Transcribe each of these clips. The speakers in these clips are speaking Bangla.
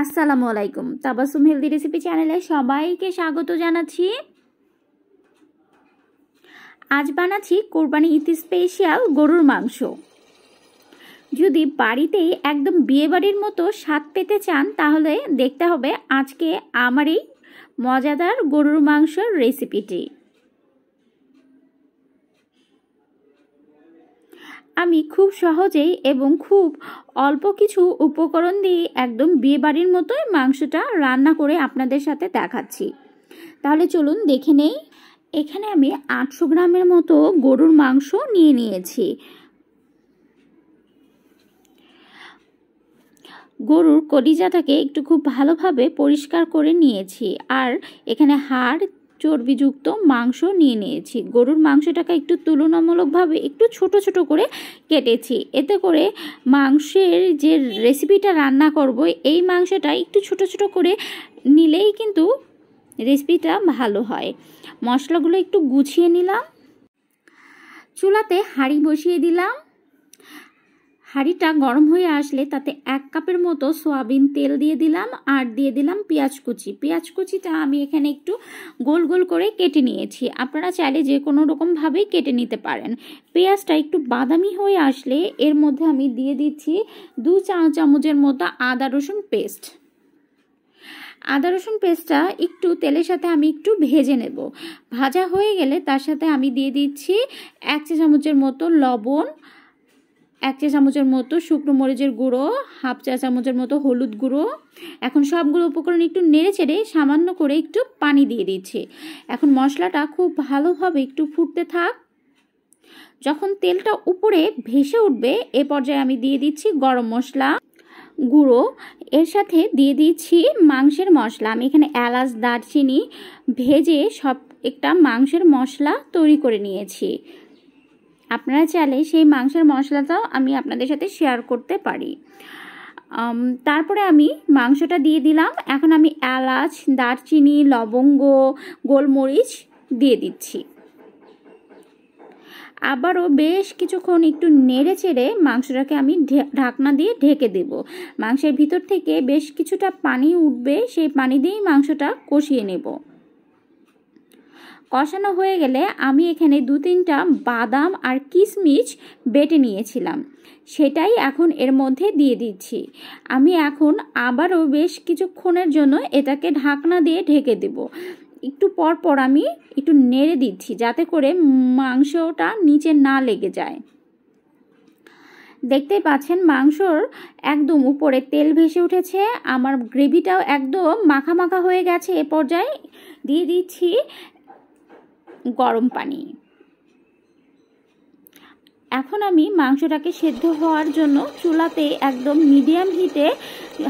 আসসালামু আলাইকুম। তাবাসসুম হেলদি রেসিপি চ্যানেলে সবাইকে স্বাগত জানাচ্ছি। আজ বানাচ্ছি কোরবানি ঈদ স্পেশাল গরুর মাংস। যদি বাড়িতে একদম বিয়েবাড়ির মতো স্বাদ পেতে চান তাহলে দেখতে হবে আজকে আমার এই মজাদার গরুর মাংসের রেসিপিটি। আমি খুব সহজেই এবং খুব অল্প কিছু উপকরণ দিয়ে একদম বিয়েবাড়ির মতোই মাংসটা রান্না করে আপনাদের সাথে দেখাচ্ছি। তাহলে চলুন দেখে নেই। এখানে আমি 800 গ্রামের মতো গরুর মাংস নিয়ে নিয়েছি। গরুর কলিজাটাকে একটু খুব ভালোভাবে পরিষ্কার করে নিয়েছি, আর এখানে হাড় চর্বিযুক্ত মাংস নিয়ে নিয়েছি। গরুর মাংসটাকে একটু তুলনামূলকভাবে একটু ছোট ছোট করে কেটেছি, এতে করে মাংসের যে রেসিপিটা রান্না করব এই মাংসটা একটু ছোট ছোট করে নিলেই কিন্তু রেসিপিটা ভালো হয়। মশলাগুলো একটু গুছিয়ে নিলাম। চুলাতে হাঁড়ি বসিয়ে দিলাম। হাঁড়িটা গরম হয়ে আসলে তাতে 1 কাপের মতো সয়াবিন তেল দিয়ে দিলাম, আর দিয়ে দিলাম পেঁয়াজ কুচি। পেঁয়াজ কুচিটা আমি এখানে একটু গোল গোল করে কেটে নিয়েছি। আপনারা চাইলে যে কোনো রকমভাবেই কেটে নিতে পারেন। পেঁয়াজটা একটু বাদামি হয়ে আসলে এর মধ্যে আমি দিয়ে দিচ্ছি 2 চা চামচের মতো আদা রসুন পেস্ট। আদা রসুন পেস্টটা একটু তেলের সাথে আমি একটু ভেজে নেব। ভাজা হয়ে গেলে তার সাথে আমি দিয়ে দিচ্ছি 1 চা চামচের মতো লবণ, 1 চা চামচের মতো শুকনো মরিচের গুঁড়ো, 1/2 চা চামচের মতো হলুদ গুঁড়ো। এখন সবগুলো উপকরণ একটু নেড়ে চেড়ে সামান্য করে একটু পানি দিয়ে দিচ্ছি। এখন মশলাটা খুব ভালোভাবে একটু ফুটতে থাক। যখন তেলটা উপরে ভেসে উঠবে এ পর্যায়ে আমি দিয়ে দিচ্ছি গরম মশলা গুঁড়ো, এর সাথে দিয়ে দিচ্ছি মাংসের মশলা। আমি এখানে এলাচ দারচিনি ভেজে সব একটা মাংসের মশলা তৈরি করে নিয়েছি। আপনারা চাইলে সেই মাংসের মশলাটাও আমি আপনাদের সাথে শেয়ার করতে পারি। তারপরে আমি মাংসটা দিয়ে দিলাম। এখন আমি এলাচ দারচিনি লবঙ্গ গোলমরিচ দিয়ে দিচ্ছি। আবারও বেশ কিছুক্ষণ একটু নেড়ে চেড়ে মাংসটাকে আমি ঢাকনা দিয়ে ঢেকে দেব। মাংসের ভিতর থেকে বেশ কিছুটা পানি উঠবে, সেই পানি দিয়েই মাংসটা কষিয়ে নেব। কষানো হয়ে গেলে আমি এখানে 2-3টা বাদাম আর কিশমিশ বেটে নিয়েছিলাম, সেটাই এখন এর মধ্যে দিয়ে দিচ্ছি। আমি এখন আবারও বেশ কিছুক্ষণের জন্য এটাকে ঢাকনা দিয়ে ঢেকে দেব। একটু পর পর আমি একটু নেড়ে দিচ্ছি যাতে করে মাংসটা নিচে না লেগে যায়। দেখতেই পাচ্ছেন মাংসর একদম উপরে তেল ভেসে উঠেছে, আমার গ্রেভিটাও একদম মাখা মাখা হয়ে গেছে। এ পর্যায়ে দিয়ে দিচ্ছি গরম পানি। এখন আমি মাংসটাকে সেদ্ধ হওয়ার জন্য চুলাতে একদম মিডিয়াম হিটে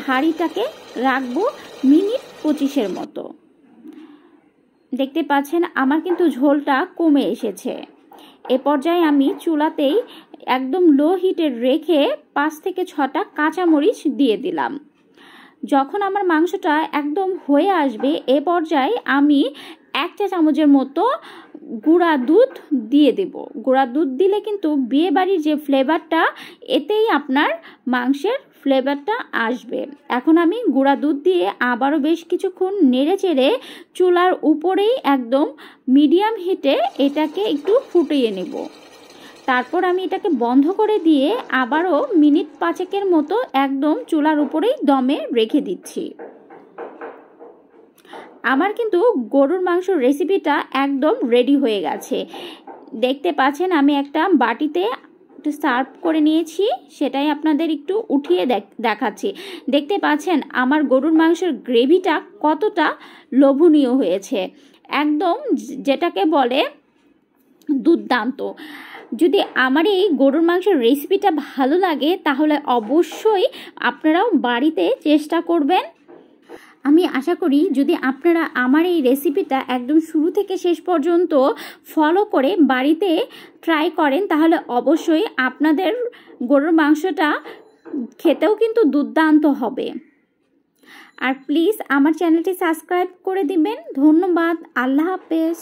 হাঁড়িটাকে রাখবো মিনিট 25-এর মতো। দেখতে পাচ্ছেন আমার কিন্তু ঝোলটা কমে এসেছে। এ পর্যায়ে আমি চুলাতেই একদম লো হিটে রেখে 5 থেকে 6টা কাঁচামরিচ দিয়ে দিলাম। যখন আমার মাংসটা একদম হয়ে আসবে এ পর্যায়ে আমি 1 চা চামচের মতো গুঁড়া দুধ দিয়ে দেব। গুঁড়া দুধ দিলে কিন্তু বিয়ে বাড়ির যে ফ্লেভারটা এতেই আপনার মাংসের ফ্লেভারটা আসবে। এখন আমি গুঁড়া দুধ দিয়ে আবারও বেশ কিছুক্ষণ নেড়ে চেড়ে চুলার উপরেই একদম মিডিয়াম হিটে এটাকে একটু ফুটিয়ে নেব। তারপর আমি এটাকে বন্ধ করে দিয়ে আবারও মিনিট 5-এর মতো একদম চুলার উপরেই দমে রেখে দিচ্ছি। আমার কিন্তু গরুর মাংসের রেসিপিটা একদম রেডি হয়ে গেছে। দেখতে পাচ্ছেন আমি একটা বাটিতে একটু সার্ভ করে নিয়েছি, সেটাই আপনাদের একটু উঠিয়ে দেখাচ্ছি। দেখতে পাচ্ছেন আমার গরুর মাংসের গ্রেভিটা কতটা লোভনীয় হয়েছে, একদম যেটাকে বলে দুর্দান্ত। যদি আমার এই গরুর মাংসের রেসিপিটা ভালো লাগে তাহলে অবশ্যই আপনারাও বাড়িতে চেষ্টা করবেন। আমি আশা করি যদি আপনারা আমার এই রেসিপিটা একদম শুরু থেকে শেষ পর্যন্ত ফলো করে বাড়িতে ট্রাই করেন তাহলে অবশ্যই আপনাদের গরুর মাংসটা খেতেও কিন্তু দুর্দান্ত হবে। আর প্লিজ আমার চ্যানেলটি সাবস্ক্রাইব করে দিবেন। ধন্যবাদ। আল্লাহ হাফেজ।